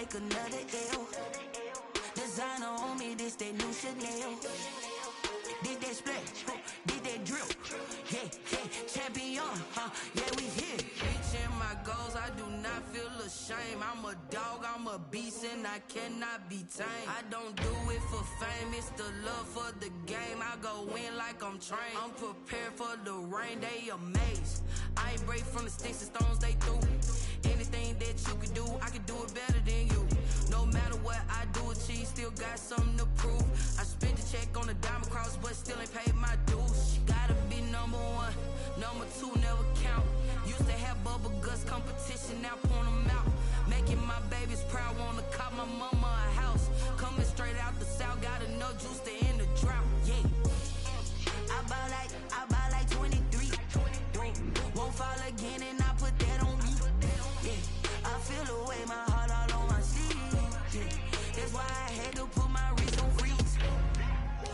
take another L. Designer on me, this that new Chanel. Did that splash, did that drip. Yeah, champion, yeah, we here. Reaching my goals, I do not feel ashamed. I'm a dog, I'm a beast, and I cannot be tamed. I don't do it for fame, it's the love for the game. I go in like I'm trained. I'm prepared for the rain, they amazed. I ain't break from the sticks and stones they threw. Anything that you can do, I can do it better than you. No matter what I do, achieve, still got something to prove. I spent the check on the diamond cross, but still ain't paid my dues. Gotta be number one, number two never count. Used to have bubble guts competition, now point them out. Making my babies proud, wanna cop my mama a house. Coming straight out the south, got enough juice to end the drought. Yeah, I buy like 23. Won't fall again, and I put that on me. Yeah, I feel the way, my heart all on my sleeve. Yeah, that's why I had to put my wrist on freeze.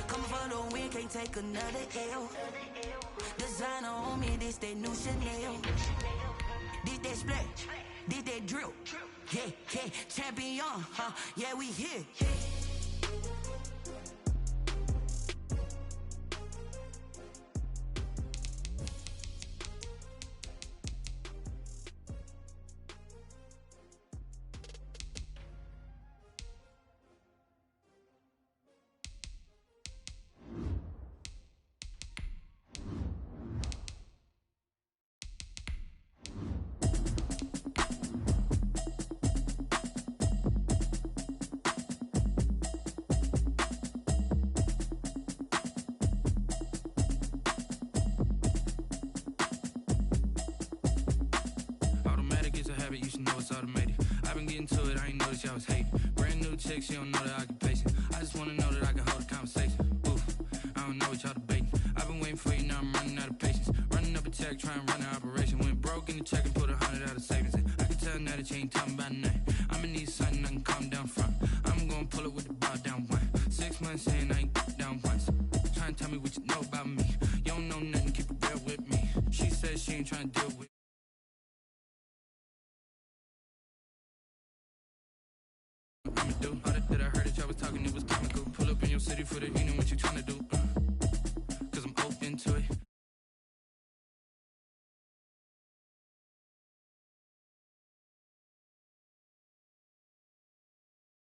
Coming for the win, can't take another L. Designer on me, this that new Chanel. Did that splash, did that drip. Yeah, champion, yeah, we here. You should know it's automated. I've been getting to it, I ain't noticed y'all was hating. Brand new chick, she don't know the occupation. I just wanna know that I can hold a conversation. Oof, I don't know what y'all debating. I've been waiting for you, now I'm running out of patience. Running up a check, trying to run an operation. Went broke in the check and put 100 out of savings in. I can tell now that you ain't talking about nothing. I'ma need something I can calm down from. I'm gonna pull it with the bar down one. 6 months in, I ain't down once. Trying to tell me what you know about me. You don't know nothing, keep it real with me. She says she ain't trying to deal with I'ma do all that I heard that y'all was talking, it was comical. Pull up in your city for the evening, what you tryna do? Cause I'm open to it.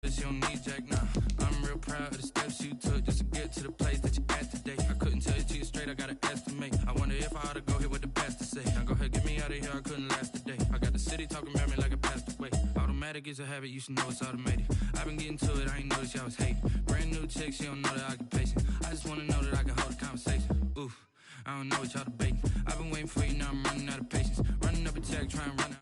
You don't need Jack now. I'm real proud of the steps you took just to get to the place that you at today. I couldn't tell it to you straight, I gotta estimate. I wonder if I ought to go here with the best to say. Now go ahead, get me out of here, I couldn't last a day. I got the city talking about me like I passed away. Automatic is a habit, you should know it's automated. I've been getting to it, I ain't noticed y'all was hating. Brand new chick, she don't know the occupation. I just wanna know that I can hold a conversation. Oof, I don't know what y'all debating. I've been waiting for you, now I'm running out of patience. Running up a check, trying to run out.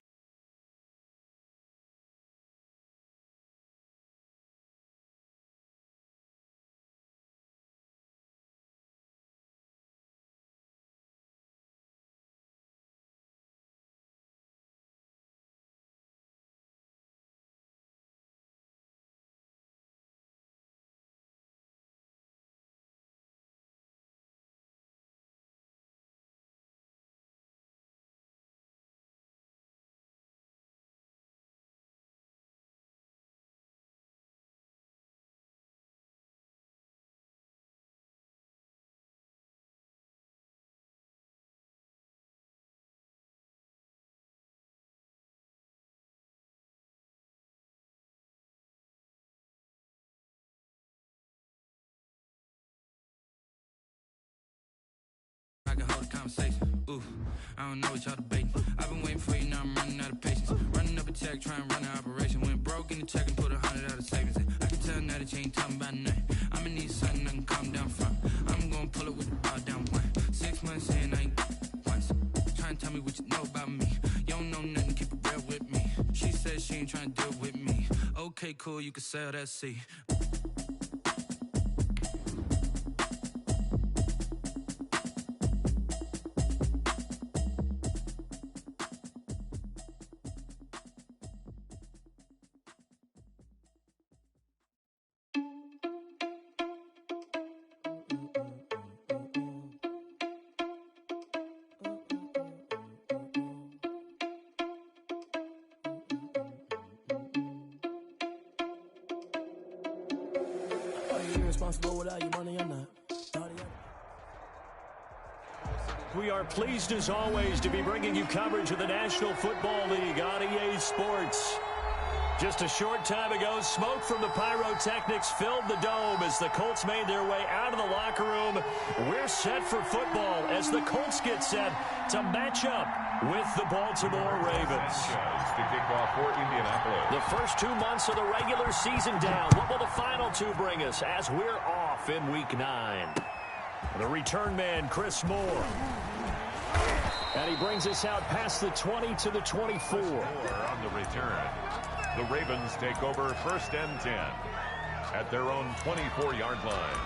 I can hold a conversation. Oof, I don't know what y'all debating. I've been waiting for you, now I'm running out of patience. Running up a check, trying to run an operation. Went broke in the check and put 100 out of savings in. I can tell now that you ain't talking about nothing. I'ma need something I can calm down from. I'm gonna pull it with the bar down one. 6 months in, I ain't once. Trying to tell me what you know about me. You don't know nothing, keep it real with me. She says she ain't trying to deal with me. Okay, cool, you can sell that seat. irresponsible without your money, I'm not. We are pleased as always to be bringing you coverage of the National Football League on EA Sports. Just a short time ago, smoke from the pyrotechnics filled the dome as the Colts made their way out of the locker room. We're set for football as the Colts get set to match up with the Baltimore Ravens. To kick off for Indianapolis. The first 2 months of the regular season down. What will the final two bring us as we're off in Week 9? The return man, Chris Moore. And he brings us out past the 20 to the 24. On the return. The Ravens take over 1st and 10 at their own 24-yard line.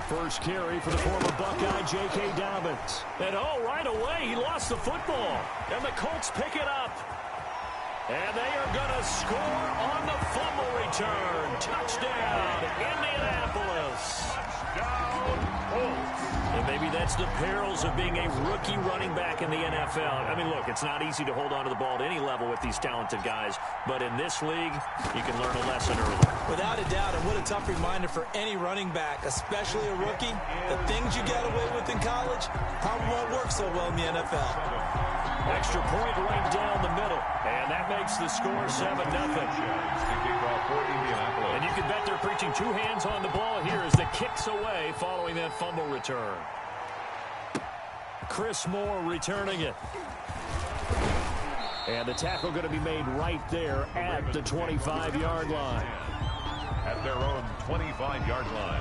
First carry for the former Buckeye, J.K. Dobbins. And right away, he lost the football. And the Colts pick it up. And they are going to score on the fumble return. Touchdown, Indianapolis. Touchdown, Colts. And maybe that's the perils of being a rookie running back in the NFL. I mean, look, it's not easy to hold on to the ball at any level with these talented guys. But in this league, you can learn a lesson early. Without a doubt, and what a tough reminder for any running back, especially a rookie. The things you got away with in college probably won't work so well in the NFL. Extra point right down the middle. And that makes the score 7-0. And you can bet they're preaching two hands on the ball here as the kick's away following that fumble return. Chris Moore returning it. And the tackle going to be made right there at the 25-yard line. At their own 25-yard line.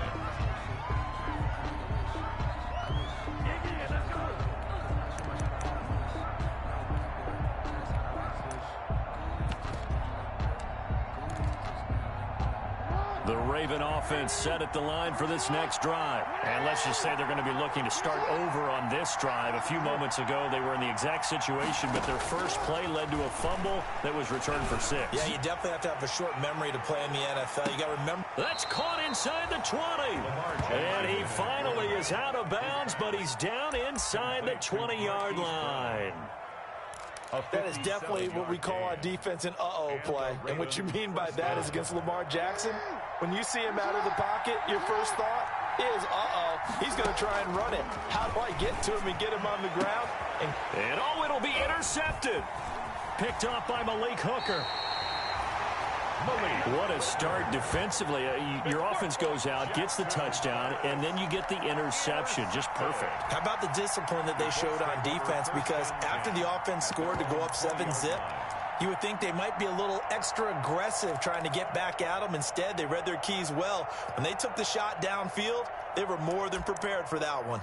The Raven offense set at the line for this next drive. And let's just say they're going to be looking to start over on this drive. A few moments ago, they were in the exact situation, but their first play led to a fumble that was returned for 6. Yeah, you definitely have to have a short memory to play in the NFL. You got to remember. That's caught inside the 20. And he finally is out of bounds, but he's down inside the 20-yard line. That is definitely what we call on defense an uh-oh play. And what you mean by that is against Lamar Jackson, when you see him out of the pocket, your first thought is, uh-oh, he's going to try and run it. How do I get to him and get him on the ground? And it'll be intercepted. Picked off by Malik Hooker. What a start defensively. Your offense goes out, gets the touchdown, and then you get the interception. Just perfect. How about the discipline that they showed on defense? Because after the offense scored to go up 7-zip, you would think they might be a little extra aggressive trying to get back at them. Instead, they read their keys well. When they took the shot downfield, they were more than prepared for that one.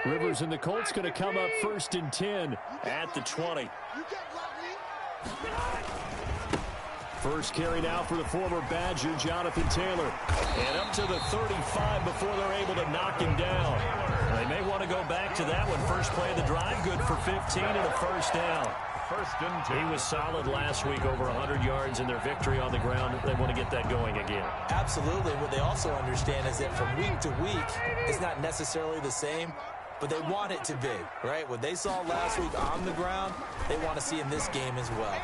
Rivers and the Colts going to come up 1st and 10 at the 20. First carry now for the former Badger, Jonathan Taylor. And up to the 35 before they're able to knock him down. They may want to go back to that one. First play of the drive, good for 15 and a first down. 1st and 10. He was solid last week, over 100 yards in their victory on the ground. They want to get that going again. Absolutely. What they also understand is that from week to week, it's not necessarily the same, but they want it to be, right? What they saw last week on the ground, they want to see in this game as well.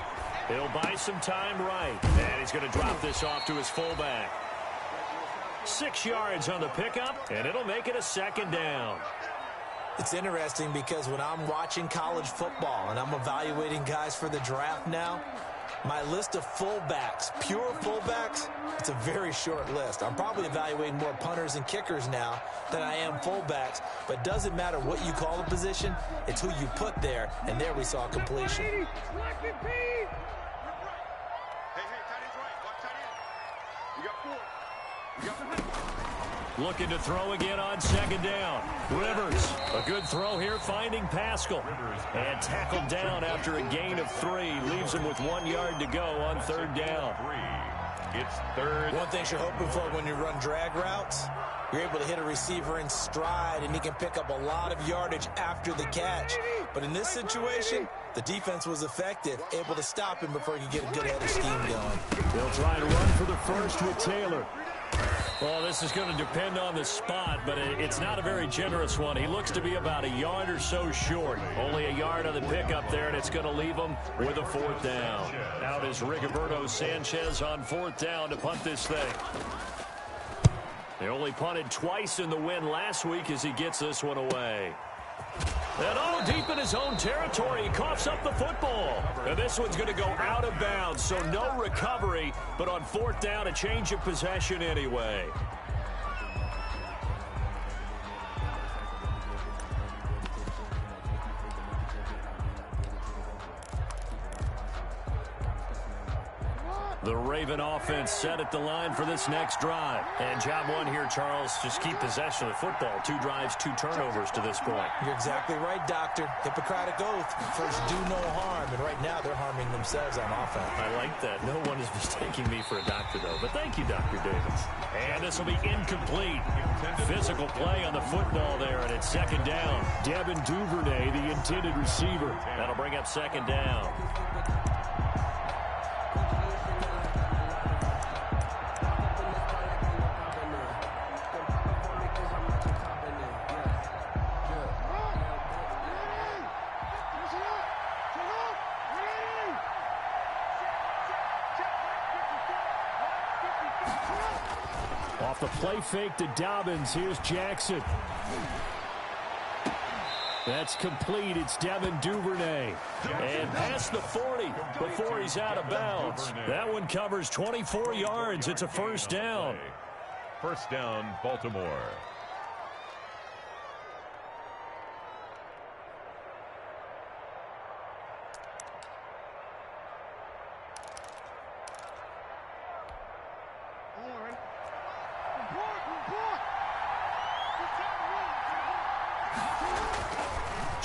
He'll buy some time right. And he's going to drop this off to his fullback. 6 yards on the pickup, and it'll make it a 2nd down. It's interesting because when I'm watching college football and I'm evaluating guys for the draft now, my list of fullbacks, pure fullbacks, it's a very short list. I'm probably evaluating more punters and kickers now than I am fullbacks. But it doesn't matter what you call the position, it's who you put there, and there we saw completion. Looking to throw again on 2nd down. Rivers, a good throw here, finding Pascal. And tackled down after a gain of 3. Leaves him with 1 yard to go on 3rd down. It's third. One thing you're hoping for when you run drag routes, you're able to hit a receiver in stride, and he can pick up a lot of yardage after the catch. But in this situation, the defense was effective, able to stop him before he could get a good head of steam going. They'll try to run for the first with Taylor. Well, this is going to depend on the spot, but it's not a very generous one. He looks to be about a yard or so short. Only a yard on the pickup there, and it's going to leave him with a 4th down. Out is Rigoberto Sanchez on 4th down to punt this thing. They only punted twice in the win last week as he gets this one away. And deep in his own territory, he coughs up the football. And this one's going to go out of bounds, so no recovery, but on 4th down, a change of possession anyway. The Raven offense set at the line for this next drive. And job one here, Charles, just keep possession of the football. 2 drives, 2 turnovers to this point. You're exactly right, Doctor. Hippocratic oath. First, do no harm. And right now, they're harming themselves on offense. I like that. No one is mistaking me for a doctor, though. But thank you, Dr. Davis. And this will be incomplete. Physical play on the football there, and it's 2nd down. Devin Duvernay, the intended receiver. That'll bring up 2nd down. Off the play fake to Dobbins. Here's Jackson. That's complete. It's Devin Duvernay. And past the 40 before he's out of bounds. That one covers 24 yards. It's a 1st down. 1st down, Baltimore.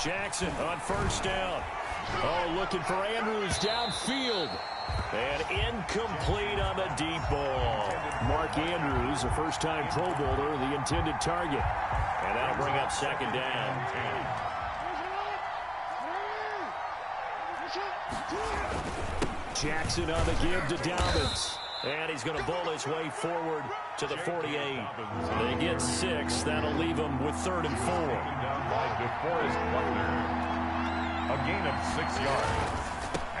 Jackson on 1st down. Looking for Andrews downfield. And incomplete on the deep ball. Mark Andrews, a first-time Pro Bowler, the intended target. And that'll bring up 2nd down. Jackson on the give to Dobbins. And he's going to bull his way forward to the 48. They get 6. That'll leave them with 3rd and 4. Down by DeForest Buckner. A gain of 6 yards.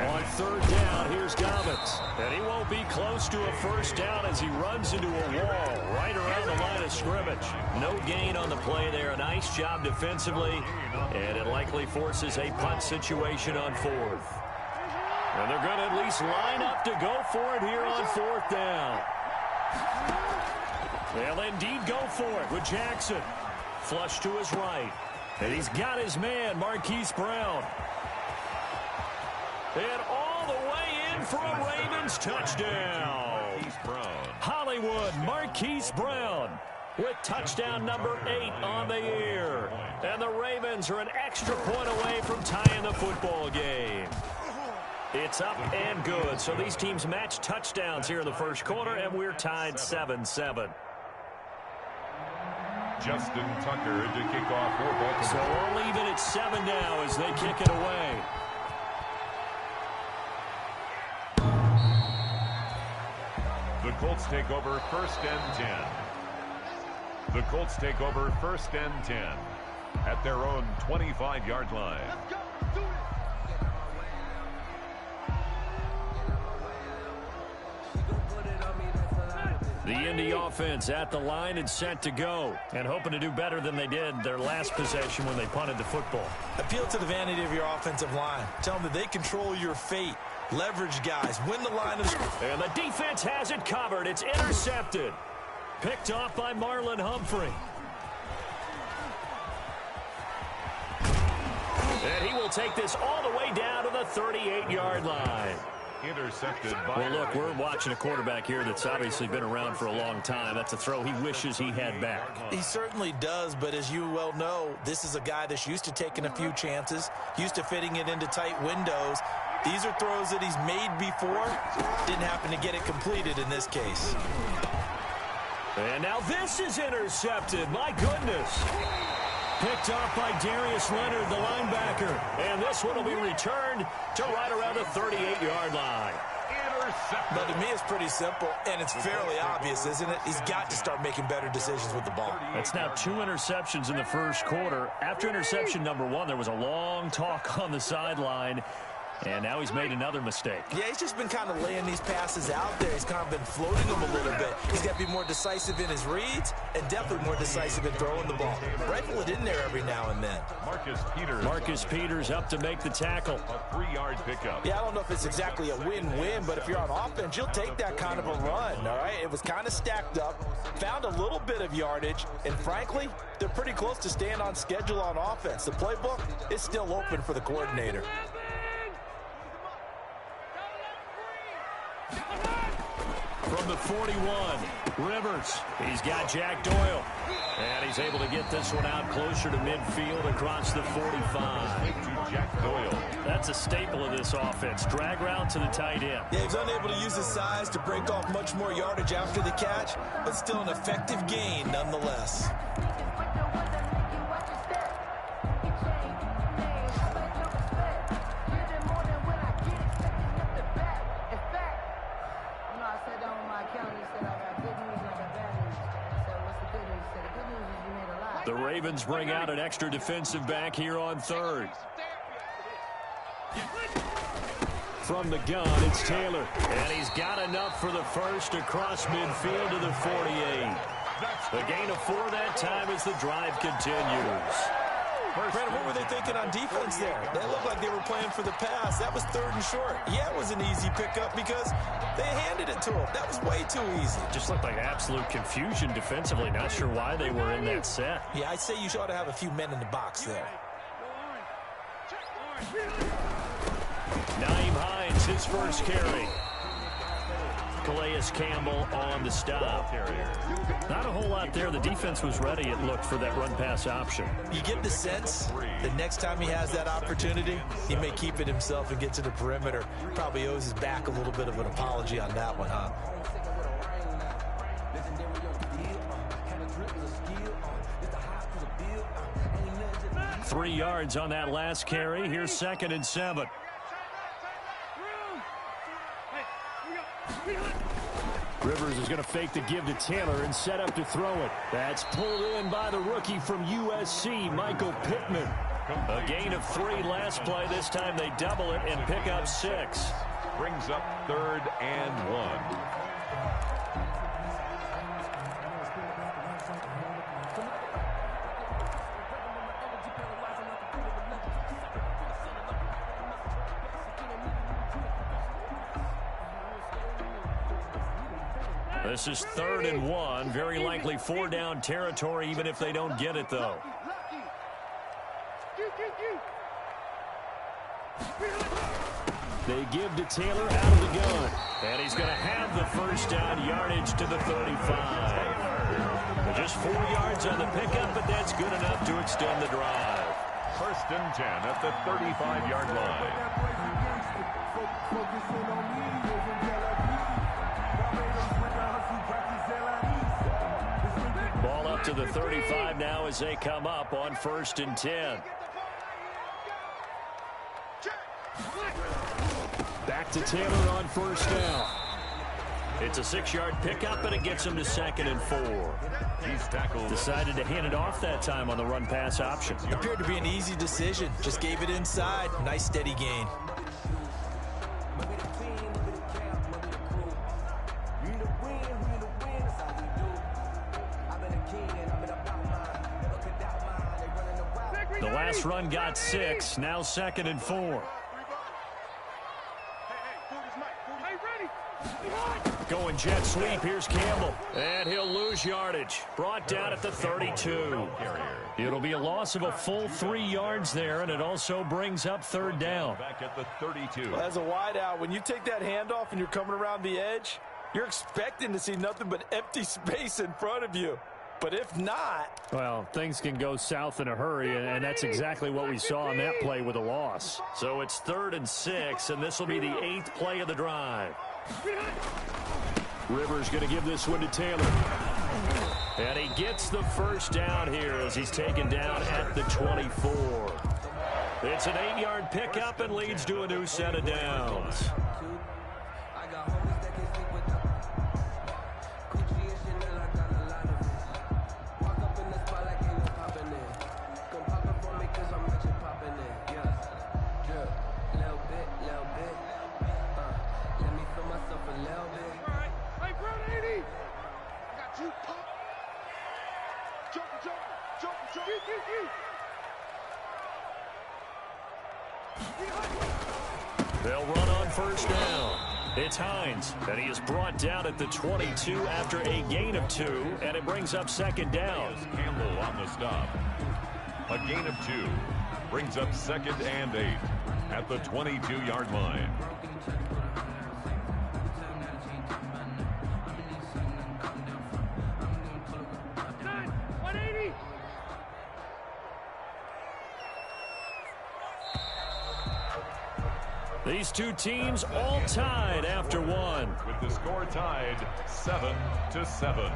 On 3rd down, here's Dobbins. And he won't be close to a 1st down as he runs into a wall right around the line of scrimmage. No gain on the play there. A nice job defensively. And it likely forces a punt situation on 4th. And they're going to at least line up to go for it here on 4th down. They'll indeed go for it with Jackson. Flush to his right. And he's got his man, Marquise Brown. And all the way in for a Ravens touchdown. Marquise Brown. Hollywood Marquise Brown with touchdown number 8 on the year. And the Ravens are an extra point away from tying the football game. It's up and good. So these teams match touchdowns here in the 1st quarter, and we're tied 7-7. Justin Tucker to kick off for Baltimore. So we'll leave it at 7 now as they kick it away. The Colts take over 1st and 10. The Colts take over 1st and 10 at their own 25-yard line. The Indy offense at the line and set to go, and hoping to do better than they did their last possession when they punted the football. Appeal to the vanity of your offensive line. Tell them that they control your fate. Leverage guys. Win the line of scrimmage. And the defense has it covered. It's intercepted. Picked off by Marlon Humphrey. And he will take this all the way down to the 38-yard line. Intercepted by... Well, look, we're watching a quarterback here that's obviously been around for a long time. That's a throw he wishes he had back. He certainly does, but as you well know, this is a guy that's used to taking a few chances, used to fitting it into tight windows, These are throws that he's made before. Didn't happen to get it completed in this case. And now this is intercepted. My goodness. Picked off by Darius Leonard, the linebacker. And this one will be returned to right around the 38-yard line. But to me, it's pretty simple, and it's fairly obvious, isn't it? He's got to start making better decisions with the ball. That's now 2 interceptions in the first quarter. After interception number 1, there was a long talk on the sideline. And now he's made another mistake. Yeah, he's just been kind of laying these passes out there. He's kind of been floating them a little bit. He's got to be more decisive in his reads and definitely more decisive in throwing the ball. Rifle it in there every now and then. Marcus Peters up to make the tackle. A 3-yard pickup. Yeah, I don't know if it's exactly a win-win, but if you're on offense, you'll take that kind of a run, all right? It was kind of stacked up, found a little bit of yardage, and frankly, they're pretty close to staying on schedule on offense. The playbook is still open for the coordinator. From the 41, Rivers. He's got Jack Doyle. And he's able to get this one out closer to midfield across the 45. Jack Doyle. That's a staple of this offense. Drag route to the tight end. Yeah, he's unable to use his size to break off much more yardage after the catch, but still an effective gain nonetheless. The Ravens bring out an extra defensive back here on 3rd. From the gun, it's Taylor. And he's got enough for the first across midfield to the 48. The gain of 4 that time as the drive continues. Brandon, what were they thinking on defense there? They looked like they were playing for the pass. That was 3rd and short. Yeah, it was an easy pickup because they handed it to him. That was way too easy. Just looked like absolute confusion defensively. Not sure why they were in that set. Yeah, I'd say you ought to have a few men in the box there. Nyheim Hines, his first carry. Calais Campbell on the stop. Not a whole lot there. The defense was ready, it looked, for that run-pass option. You get the sense that next time he has that opportunity, he may keep it himself and get to the perimeter. Probably owes his back a little bit of an apology on that one, huh? Three yards on that last carry. Here's 2nd and 7. Rivers is going to fake the give to Taylor and set up to throw it. That's pulled in by the rookie from USC, Michael Pittman. A gain of 3 last play. This time they double it and pick up 6. Brings up 3rd and 1. This is 3rd and 1. Very likely 4-down territory, even if they don't get it, though. They give to Taylor out of the gun. And he's going to have the first down yardage to the 35. Just 4 yards on the pickup, but that's good enough to extend the drive. 1st and 10 at the 35-yard line. Ball up to the 35 now as they come up on 1st and 10. Back to Taylor on 1st down. It's a 6-yard pickup, and it gets him to 2nd and 4. He's tackled. Decided to hand it off that time on the run-pass option. Appeared to be an easy decision. Just gave it inside. Nice steady gain. The last run got 6. Now 2nd and 4. Going jet sweep. Here's Campbell. And he'll lose yardage. Brought down at the 32. It'll be a loss of a full 3 yards there, and it also brings up 3rd down. Back at the 32. Well, as a wideout, when you take that handoff and you're coming around the edge, you're expecting to see nothing but empty space in front of you. But if not... Well, things can go south in a hurry, and that's exactly what we saw on that play with a loss. So it's 3rd and 6, and this will be the 8th play of the drive. Rivers going to give this one to Taylor. And he gets the first down here as he's taken down at the 24. It's an 8-yard pickup and leads to a new set of downs. They'll run on first down. It's Hines, and he is brought down at the 22 after a gain of 2, and it brings up 2nd down. Campbell on the stop. A gain of 2 brings up 2nd and 8 at the 22-yard line. These two teams all tied after one. With the score tied 7-7.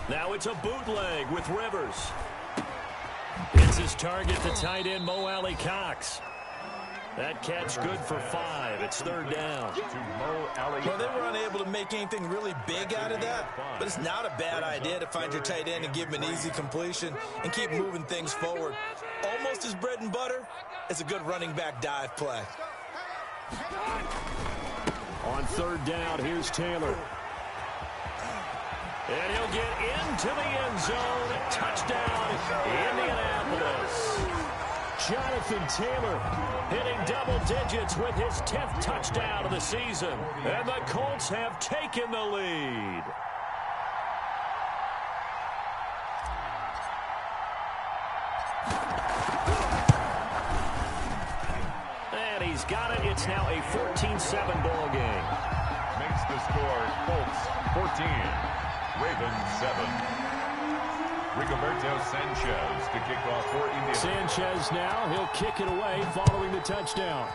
Now it's a bootleg with Rivers. It's his target, the tight end, Mo Alley Cox. That catch good for 5. It's 3rd down. Well, they were unable to make anything really big out of that, but it's not a bad idea to find your tight end and give him an easy completion and keep moving things forward. Almost as bread and butter as a good running back dive play. On 3rd down, here's Taylor. And he'll get into the end zone. Touchdown, Indianapolis. Jonathan Taylor hitting double digits with his 10th touchdown of the season. And the Colts have taken the lead. And he's got it. It's now a 14-7 ball game. Makes the score Colts 14. Ravens 7. Rigoberto Sanchez to kick off for India. Sanchez now, he'll kick it away following the touchdown.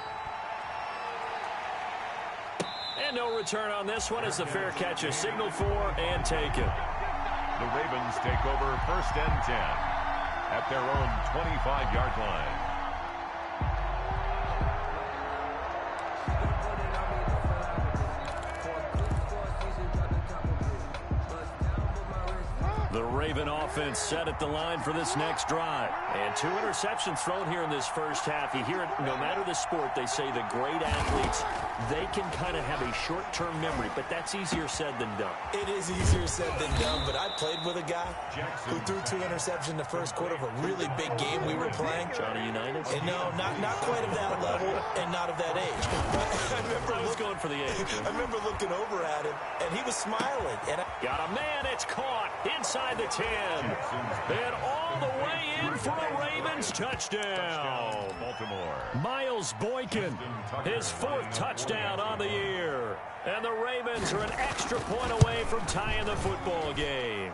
And no return on this one as the fair catch is signaled for and taken. The Ravens take over 1st and 10 at their own 25-yard line. The Raven offense set at the line for this next drive. And 2 interceptions thrown here in this first half. You hear it, no matter the sport, they say the great athletes, they can kind of have a short-term memory, but that's easier said than done. It is easier said than done, but I played with a guy who threw 2 interceptions in the first quarter of a really big game we were playing. Johnny Unitas? And no, not quite of that level and not of that age. I was going for the age. I remember looking over at him, and he was smiling. And got a man, it's caught inside the 10. And all the way in for a Ravens touchdown. Baltimore. Miles Boykin, his 4th touchdown on the year. And the Ravens are an extra point away from tying the football game.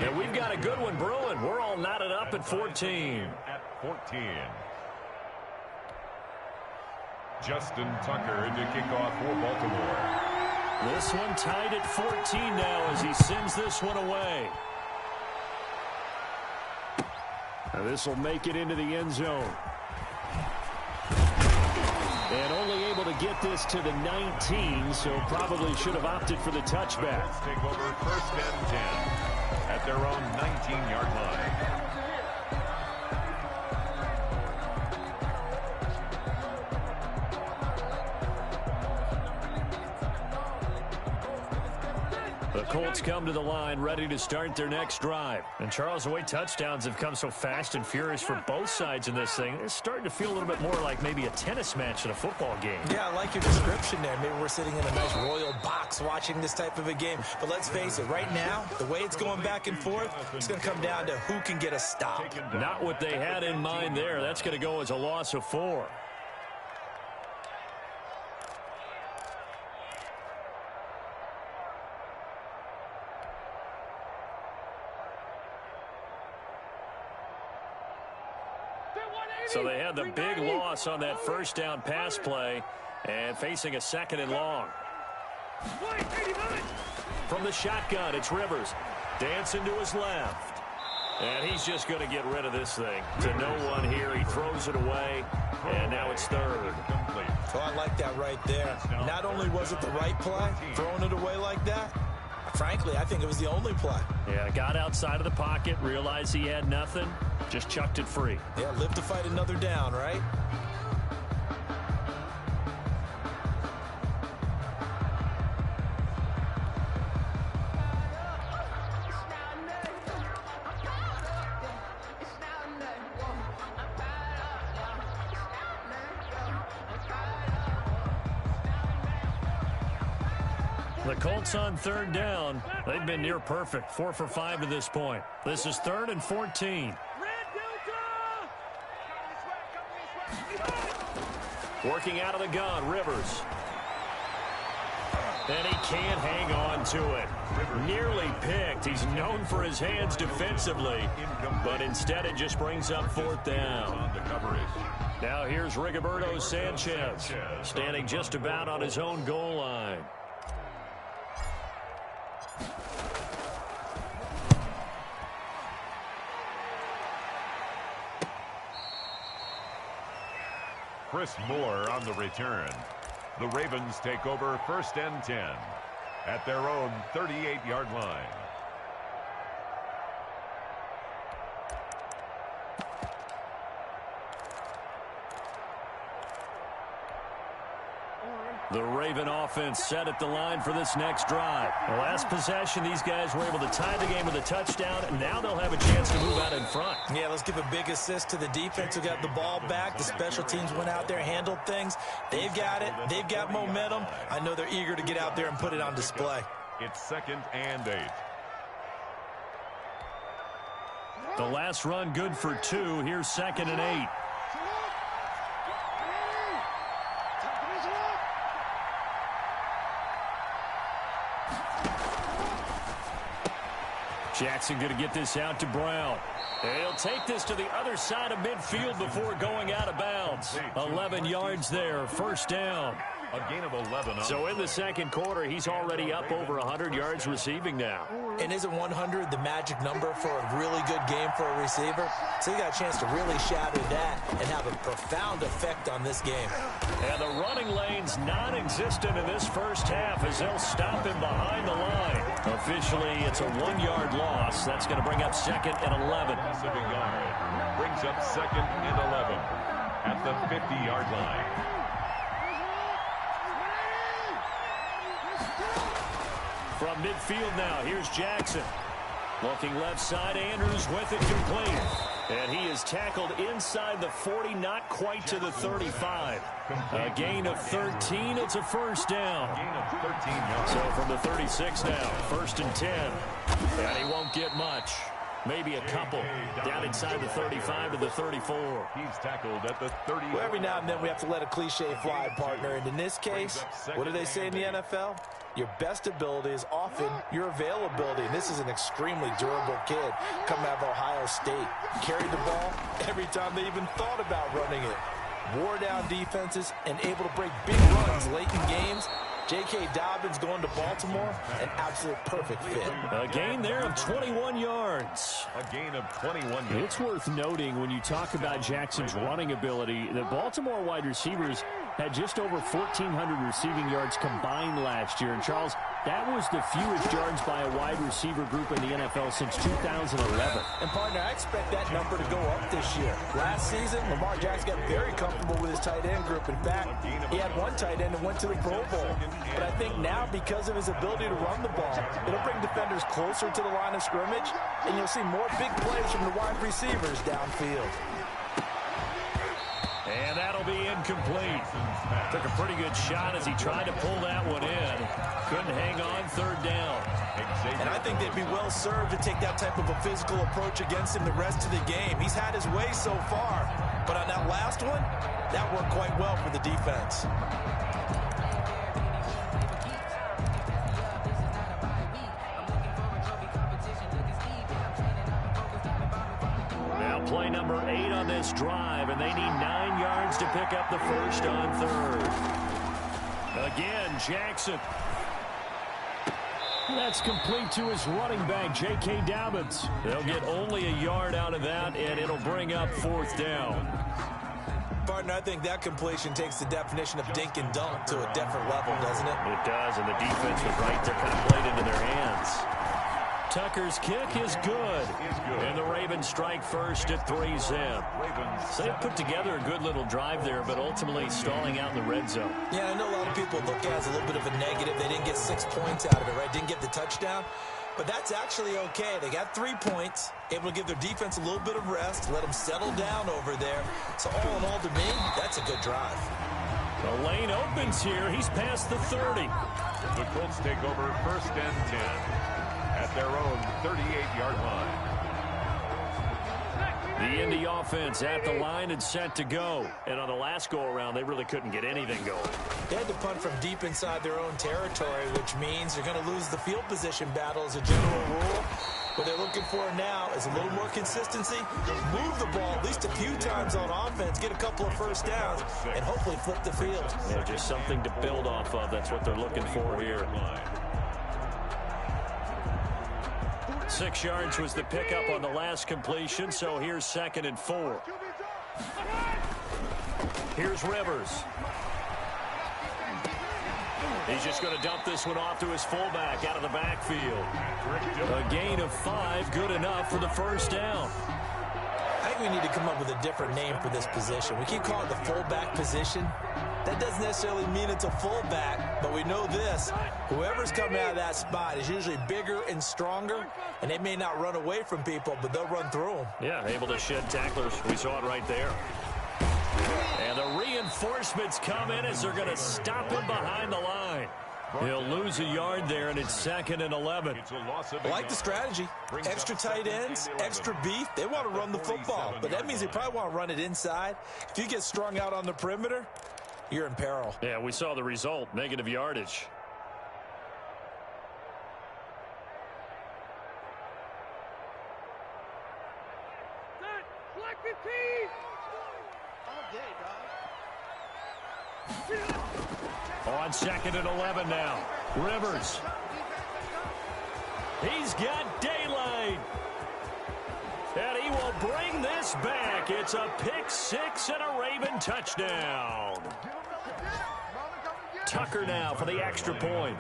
And we've got a good one brewing. We're all knotted up at 14. At 14. Justin Tucker to kick off for Baltimore. This one tied at 14 now as he sends this one away. Now this will make it into the end zone. And only able to get this to the 19, so probably should have opted for the touchback. Let's take over 1st and 10 at their own 19-yard line. The Colts come to the line ready to start their next drive. And Charles, the way touchdowns have come so fast and furious for both sides in this thing, it's starting to feel a little bit more like maybe a tennis match in a football game. Yeah, I like your description there. Maybe we're sitting in a nice royal box watching this type of a game. But let's face it, right now, the way it's going back and forth, it's going to come down to who can get a stop. Not what they had in mind there. That's going to go as a loss of 4. So they had the big loss on that first down pass play and facing a 2nd and long. From the shotgun, it's Rivers. Dancing to his left. And he's just going to get rid of this thing. To no one here. He throws it away. And now it's 3rd. So I like that right there. Not only was it the right play, throwing it away like that, frankly, I think it was the only play. Yeah, got outside of the pocket, realized he had nothing, just chucked it free. Yeah, live to fight another down, right? The Colts on 3rd down. They've been near perfect. 4 for 5 to this point. This is 3rd and 14. Working out of the gun, Rivers. And he can't hang on to it. Nearly picked. He's known for his hands defensively, but instead it just brings up 4th down. Now here's Rigoberto Sanchez, standing just about on his own goal line. Chris Moore on the return. The Ravens take over 1st and 10 at their own 38-yard line. The Raven offense set at the line for this next drive. The last possession, these guys were able to tie the game with a touchdown, and now they'll have a chance to move out in front. Yeah, let's give a big assist to the defense who got the ball back. The special teams went out there, handled things. They've got it. They've got momentum. I know they're eager to get out there and put it on display. It's 2nd and 8. The last run good for 2. Here's 2nd and 8. Jackson going to get this out to Brown. He'll take this to the other side of midfield before going out of bounds. 11 yards there, 1st down. A gain of 11. So in the 2nd quarter, he's already up over 100 yards receiving now. And isn't 100 the magic number for a really good game for a receiver? So he got a chance to really shatter that and have a profound effect on this game. And the running lane's non-existent in this first half as they'll stop him behind the line. Officially, it's a 1-yard loss. That's going to bring up 2nd and 11. Brings up 2nd and 11 at the 50-yard line. From midfield now, here's Jackson. Looking left side, Andrews with it complete. And he is tackled inside the 40, not quite to the 35. A gain of 13, it's a 1st down. So from the 36 now, 1st and 10. And he won't get much. Maybe a couple. Down inside the 35 to the 34. He's tackled at the 30. Well, every now and then we have to let a cliche fly, partner. And in this case, what do they say in the NFL? Your best ability is often your availability. And this is an extremely durable kid coming out of Ohio State. Carried the ball every time they even thought about running it. Wore down defenses and able to break big runs late in games. J.K. Dobbins going to Baltimore, an absolute perfect fit. A gain there of 21 yards. A gain of 21 yards. It's worth noting when you talk about Jackson's running ability, the Baltimore wide receivers had just over 1,400 receiving yards combined last year. And, Charles, that was the fewest yards by a wide receiver group in the NFL since 2011. And, partner, I expect that number to go up this year. Last season, Lamar Jackson got very comfortable with his tight end group. In fact, he had one tight end and went to the Pro Bowl. But I think now, because of his ability to run the ball, it'll bring defenders closer to the line of scrimmage, and you'll see more big plays from the wide receivers downfield. And that'll be incomplete. Took a pretty good shot as he tried to pull that one in. Couldn't hang on, third down. And I think they'd be well served to take that type of a physical approach against him the rest of the game. He's had his way so far, but on that last one, that worked quite well for the defense. Play number 8 on this drive, and they need 9 yards to pick up the first on third. Again, Jackson. That's complete to his running back, J.K. Dobbins. They'll get only a yard out of that, and it'll bring up fourth down. Partner, I think that completion takes the definition of dink and dunk to a different level, doesn't it? It does, and the defense was right there, kind of played into their hands. Tucker's kick is good. And the Ravens strike first at 3-zip. So they put together a good little drive there, but ultimately stalling out in the red zone. Yeah, I know a lot of people look at it as a little bit of a negative. They didn't get 6 points out of it, right? Didn't get the touchdown. But that's actually okay. They got 3 points, able to give their defense a little bit of rest, let them settle down over there. So all in all, to me, that's a good drive. The lane opens here. He's past the 30. The Colts take over first and 10. At their own 38-yard line. The Indy offense at the line and set to go. And on the last go-around, they really couldn't get anything going. They had to punt from deep inside their own territory, which means they're going to lose the field position battle as a general rule. What they're looking for now is a little more consistency, move the ball at least a few times on offense, get a couple of first downs, and hopefully flip the field. Yeah, just something to build off of. That's what they're looking for here. 6 yards was the pickup on the last completion, so here's 2nd and 4. Here's Rivers. He's just going to dump this one off to his fullback out of the backfield. A gain of 5, good enough for the first down. I think we need to come up with a different name for this position. We keep calling it the fullback position. That doesn't necessarily mean it's a fullback, but we know this. Whoever's coming out of that spot is usually bigger and stronger, and they may not run away from people, but they'll run through them. Yeah, able to shed tacklers. We saw it right there. And the reinforcements come in as they're going to stop him behind the line. He'll lose a yard there, and it's 2nd and 11. I like the strategy. Extra tight ends, extra beef. They want to run the football, but that means they probably want to run it inside. If you get strung out on the perimeter, you're in peril. Yeah, we saw the result, negative yardage. On 2nd and 11 now. Rivers. He's got daylight. And he will bring this back. It's a pick 6 and a Raven touchdown. Tucker now for the extra point.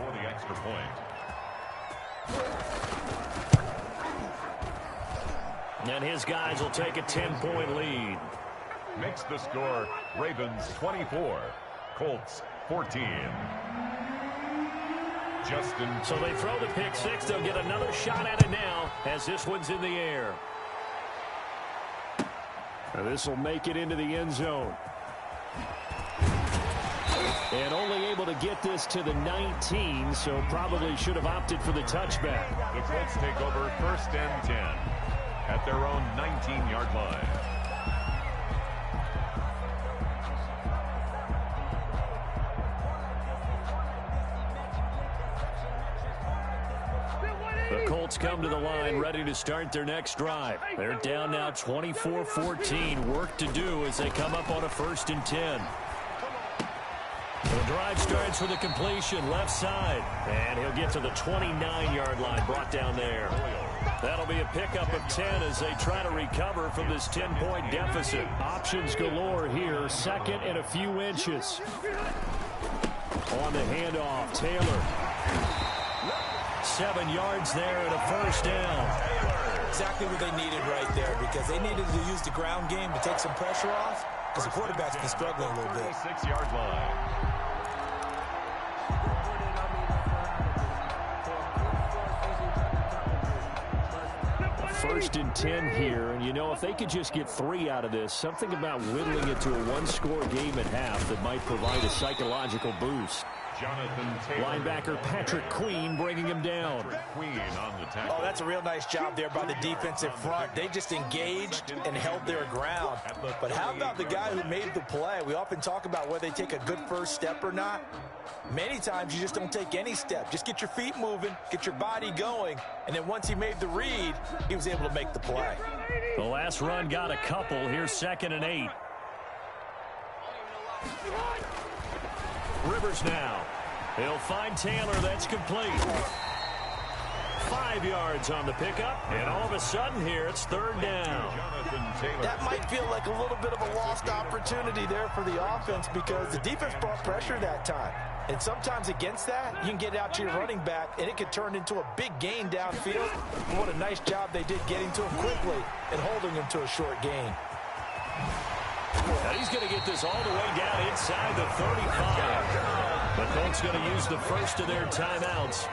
And his guys will take a 10-point lead. Makes the score Ravens 24, Colts 14. Justin. So they throw the pick 6. They'll get another shot at it now as this one's in the air. And this will make it into the end zone. And only able to get this to the 19, so probably should have opted for the touchback. The Colts take over first and 10 at their own 19-yard line. The Colts come to the line ready to start their next drive. They're down now 24-14. Work to do as they come up on a 1st and 10. The Drive starts with a completion left side. And he'll get to the 29-yard line, brought down there. That'll be a pickup of 10 as they try to recover from this 10-point deficit. Options galore here. Second and a few inches. On the handoff, Taylor. 7 yards there and a first down. Exactly what they needed right there, because they needed to use the ground game to take some pressure off, because the quarterback's been struggling a little bit. 6-yard line. First and 10 here, and you know, if they could just get 3 out of this, something about whittling it to a one-score game at half that might provide a psychological boost. Linebacker Patrick Queen bringing him down. Queen on the tackle. Oh, that's a real nice job there by the defensive front. They just engaged and held their ground. But how about the guy who made the play? We often talk about whether they take a good first step or not. Many times you just don't take any step. Just get your feet moving, get your body going, and then once he made the read, he was able to make the play. The last run got a couple. Here's 2nd and 8. Rivers now. He'll find Taylor. That's complete. 5 yards on the pickup, and all of a sudden here it's 3rd down. That might feel like a little bit of a lost opportunity there for the offense, because the defense brought pressure that time. And sometimes against that, you can get out to your running back, and it could turn into a big gain downfield. What a nice job they did getting to him quickly and holding him to a short gain. Now he's going to get this all the way down inside the 35. The Colts going to use the first of their timeouts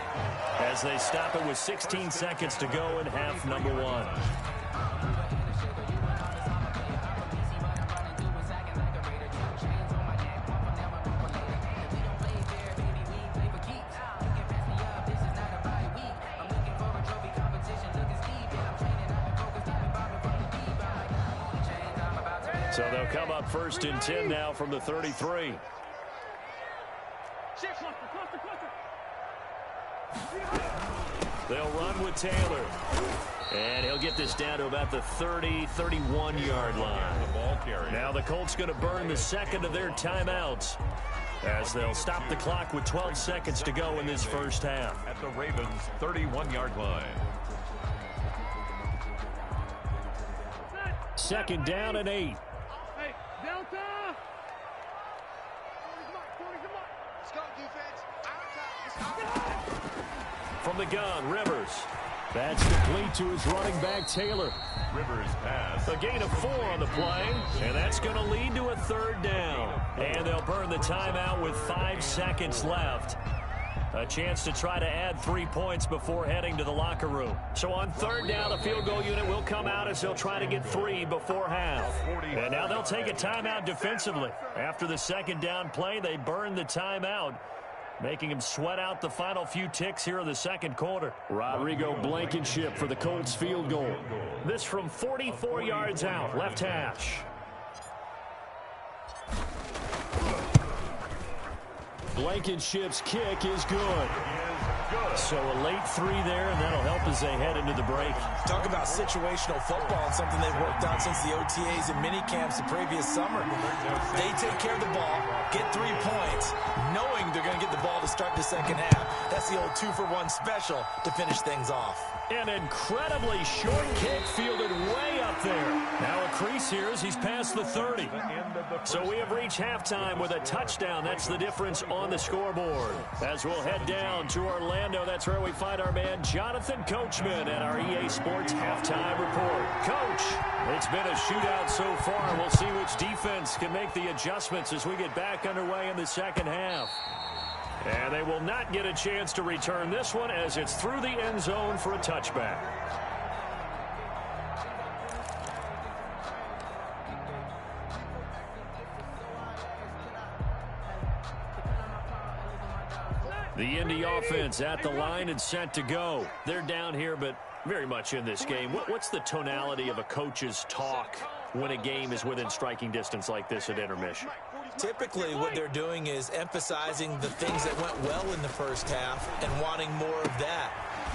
as they stop it with 16 seconds to go in half number 1. So they'll come up 1st and 10 now from the 33. They'll run with Taylor. And he'll get this down to about the 30, 31-yard line. Now the Colts going to burn the second of their timeouts as they'll stop the clock with 12 seconds to go in this first half. At the Ravens' 31-yard line. 2nd down and 8. From the gun, Rivers. That's complete to his running back, Taylor. Rivers pass. A gain of 4 on the play, and that's going to lead to a 3rd down. And they'll burn the timeout with 5 seconds left. A chance to try to add 3 points before heading to the locker room. So on 3rd down, the field goal unit will come out as they'll try to get 3 before half. And now they'll take a timeout defensively. After the 2nd down play, they burn the timeout, making him sweat out the final few ticks here in the 2nd quarter. Rodrigo Blankenship for the Colts field goal. This from 44 yards out, left hash. Blankenship's kick is good. So a late 3 there, and that'll help as they head into the break. Talk about situational football, and something they've worked on since the OTAs and mini camps the previous summer. They take care of the ball, get 3 points, knowing they're going to get the ball to start the second half. That's the old 2-for-1 special to finish things off. An incredibly short kick fielded way up there. Now a crease here as he's past the 30. So we have reached halftime with a touchdown. That's the difference on the scoreboard. As we'll head down to Orlando, that's where we find our man Jonathan Coachman at our EA Sports Halftime Report. Coach, it's been a shootout so far. We'll see which defense can make the adjustments as we get back underway in the second half. And they will not get a chance to return this one as it's through the end zone for a touchback. The Indy offense at the line and set to go. They're down here, but very much in this game. What's the tonality of a coach's talk when a game is within striking distance like this at intermission? Typically, what they're doing is emphasizing the things that went well in the first half and wanting more of that.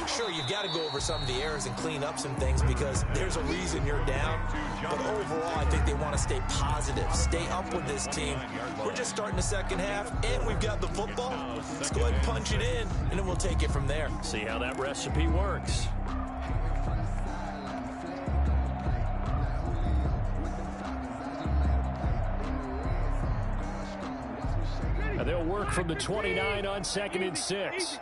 Sure, you've got to go over some of the errors and clean up some things because there's a reason you're down. But overall, I think they want to stay positive, stay up with this team. We're just starting the second half, and we've got the football. Let's go ahead and punch it in, and then we'll take it from there. See how that recipe works. And they'll work from the 29 on 2nd and 6.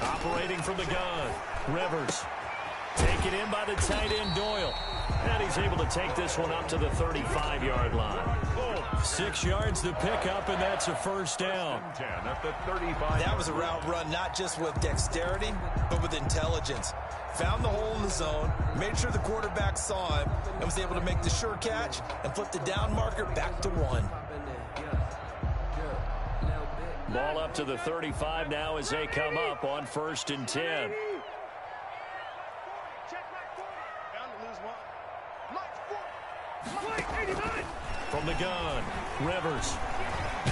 Operating from the gun, Rivers. Taken in by the tight end, Doyle. And he's able to take this one up to the 35-yard line. 6 yards to pick up, and that's a first down. That was a route run not just with dexterity, but with intelligence. Found the hole in the zone, made sure the quarterback saw him, and was able to make the sure catch and flip the down marker back to 1. Ball up to the 35 now as they come up on 1st and 10. From the gun, Rivers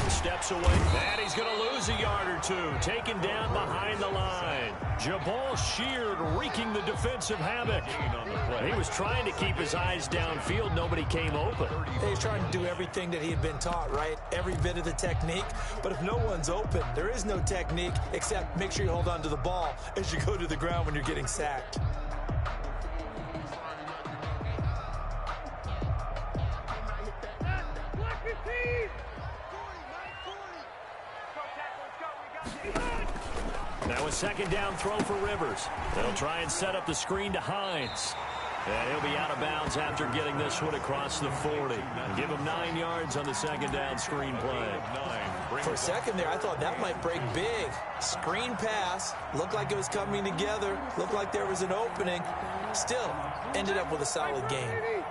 steps away, and he's going to lose a yard or two. Taken down behind the line. Jabal Sheard wreaking the defensive havoc. He was trying to keep his eyes downfield. Nobody came open. He's trying to do everything that he had been taught, right? Every bit of the technique. But if no one's open, there is no technique except make sure you hold on to the ball as you go to the ground when you're getting sacked. Now a 2nd down throw for Rivers. They'll try and set up the screen to Hines. And he'll be out of bounds after getting this one across the 40. Give him 9 yards on the 2nd down screen play. For a second there, I thought that might break big. Screen pass. Looked like it was coming together. Looked like there was an opening. Still, ended up with a solid game.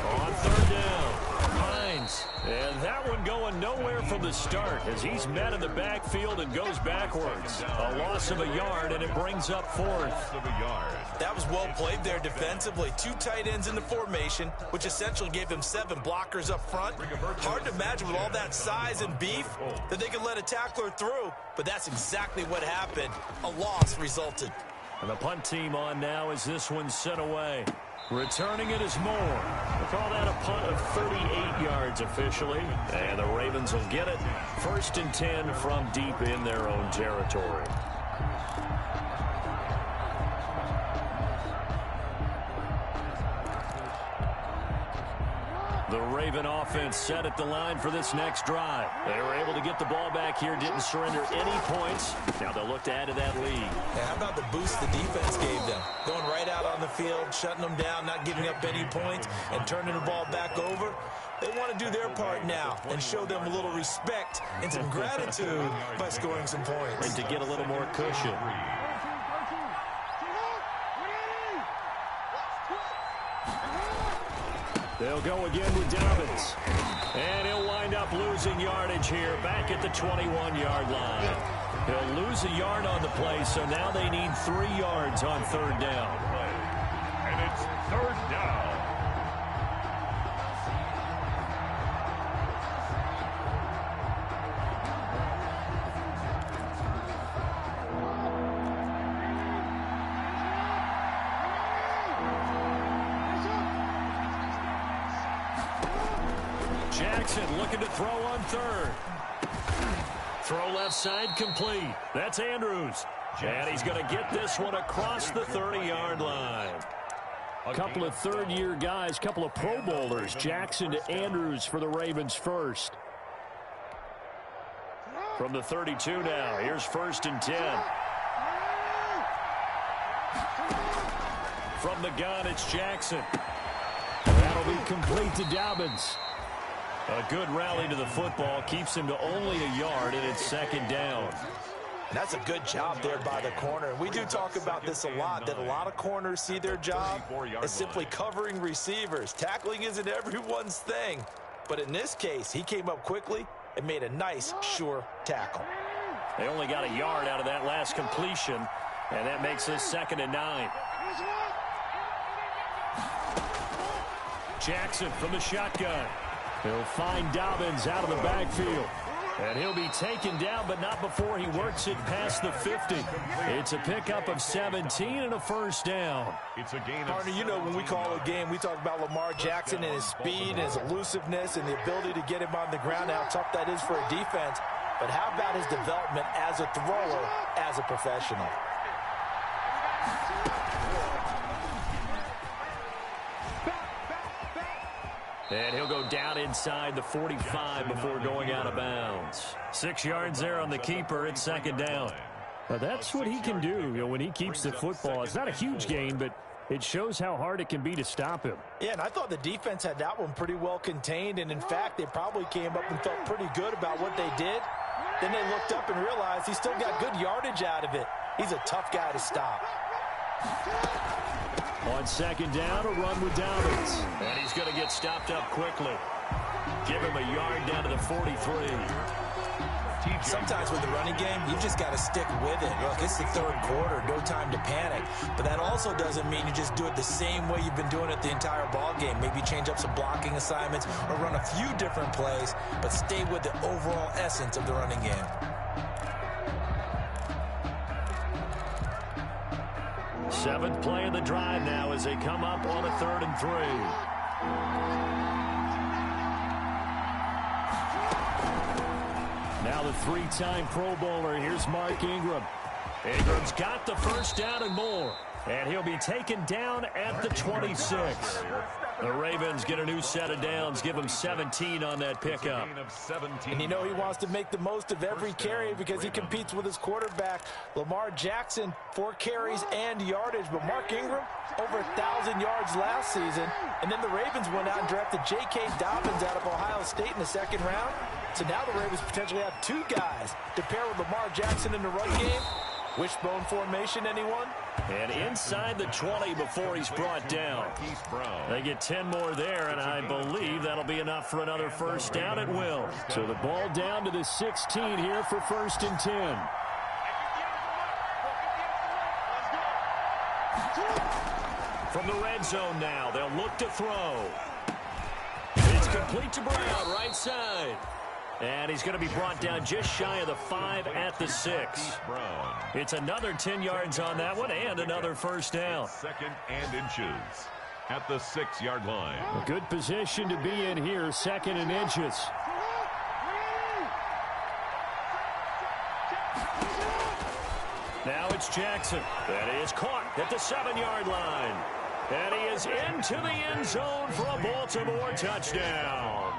On 3rd down, Hines. And that one going nowhere from the start as he's met in the backfield and goes backwards. A loss of a yard, and it brings up 4th. That was well played there defensively. 2 tight ends in the formation, which essentially gave them 7 blockers up front. Hard to imagine with all that size and beef that they could let a tackler through, but that's exactly what happened. A loss resulted. And the punt team on now as this one's sent away. Returning it is Moore. We'll call that a punt of 38 yards officially. And the Ravens will get it. 1st and 10 from deep in their own territory. The Raven offense set at the line for this next drive. They were able to get the ball back here, didn't surrender any points. Now they'll look to add to that lead. Yeah, how about the boost the defense gave them? Going right out on the field, shutting them down, not giving up any points, and turning the ball back over. They want to do their part now and show them a little respect and some gratitude by scoring some points. And to get a little more cushion. They'll go again with Dobbins. And he'll wind up losing yardage here back at the 21-yard line. He'll lose a yard on the play, so now they need 3 yards on 3rd down. And it's 3rd down. Jackson looking to throw on 3rd. Throw left side complete. That's Andrews. And he's going to get this one across the 30-yard line. A couple of 3rd-year guys, couple of Pro Bowlers. Jackson to Andrews for the Ravens first. From the 32 now, here's 1st and 10. From the gun, it's Jackson. That'll be complete to Dobbins. A good rally to the football keeps him to only a yard, and it's 2nd down. And that's a good job there by the corner. We do talk about this a lot, that a lot of corners see their job as simply covering receivers. Tackling isn't everyone's thing. But in this case, he came up quickly and made a nice, sure tackle. They only got a yard out of that last completion. And that makes this 2nd and 9. Jackson from the shotgun. He'll find Dobbins out of the backfield. And he'll be taken down, but not before he works it past the 50. It's a pickup of 17 and a first down. It's a gain of Partner, you know when we call a game, we talk about Lamar Jackson and his speed and his elusiveness and the ability to get him on the ground, how tough that is for a defense. But how about his development as a thrower, as a professional? And he'll go down inside the 45 before going out of bounds. 6 yards there on the keeper. It's 2nd down. That's what he can do, when he keeps the football. It's not a huge gain, but it shows how hard it can be to stop him. Yeah, and I thought the defense had that one pretty well contained. And, in fact, they probably came up and felt pretty good about what they did. Then they looked up and realized he still got good yardage out of it. He's a tough guy to stop. On 2nd down, a run with Dobbins. And he's going to get stopped up quickly. Give him a yard down to the 43. Sometimes with the running game, you've just got to stick with it. Look, it's the 3rd quarter, no time to panic. But that also doesn't mean you just do it the same way you've been doing it the entire ball game. Maybe change up some blocking assignments or run a few different plays, but stay with the overall essence of the running game. Seventh play of the drive now as they come up on a 3rd and 3. Now the 3-time Pro Bowler. Here's Mark Ingram. Ingram's got the first down and more. And he'll be taken down at the 26. The Ravens get a new set of downs. Give him 17 on that pickup. And you know he wants to make the most of every carry because he competes with his quarterback. Lamar Jackson, 4 carries and yardage. But Mark Ingram, over 1,000 yards last season. And then the Ravens went out and drafted J.K. Dobbins out of Ohio State in the 2nd round. So now the Ravens potentially have 2 guys to pair with Lamar Jackson in the run game. Wishbone formation, anyone? And inside the 20 before he's brought down. They get 10 more there, and I believe that'll be enough for another first down. It will. So the ball down to the 16 here for 1st and 10. From the red zone now, they'll look to throw. It's complete to Brown, right side. And he's going to be brought down just shy of the 5 at the 6. It's another 10 yards on that one and another first down. 2nd and inches at the 6-yard line. A good position to be in here, 2nd and inches. Now it's Jackson. And he is caught at the 7-yard line. And he is into the end zone for a Baltimore touchdown.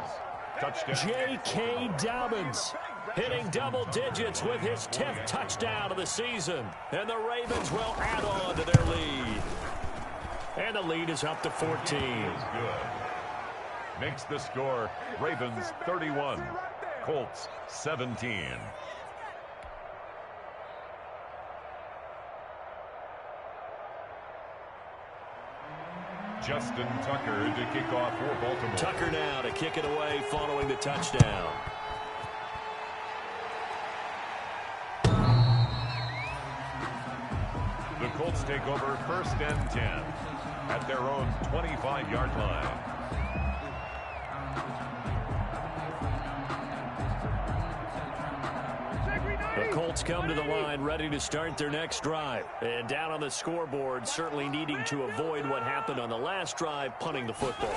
J.K. Dobbins hitting double digits with his 10th touchdown of the season. And the Ravens will add on to their lead. And the lead is up to 14. Makes the score Ravens 31, Colts 17. Justin Tucker to kick off for Baltimore. Tucker now to kick it away following the touchdown. The Colts take over 1st and 10 at their own 25-yard line. The Colts come to the line ready to start their next drive. And down on the scoreboard, certainly needing to avoid what happened on the last drive, punting the football.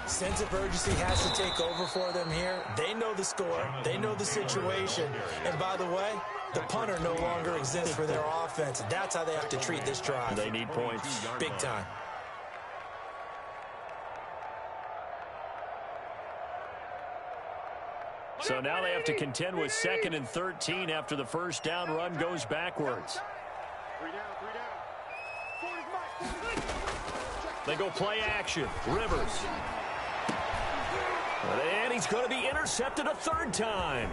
Sense of urgency has to take over for them here. They know the score. They know the situation. And by the way, the punter no longer exists for their offense. That's how they have to treat this drive. They need points. Big time. So now they have to contend with 2nd and 13 after the first down run goes backwards. They go play action. Rivers. And he's going to be intercepted a 3rd time.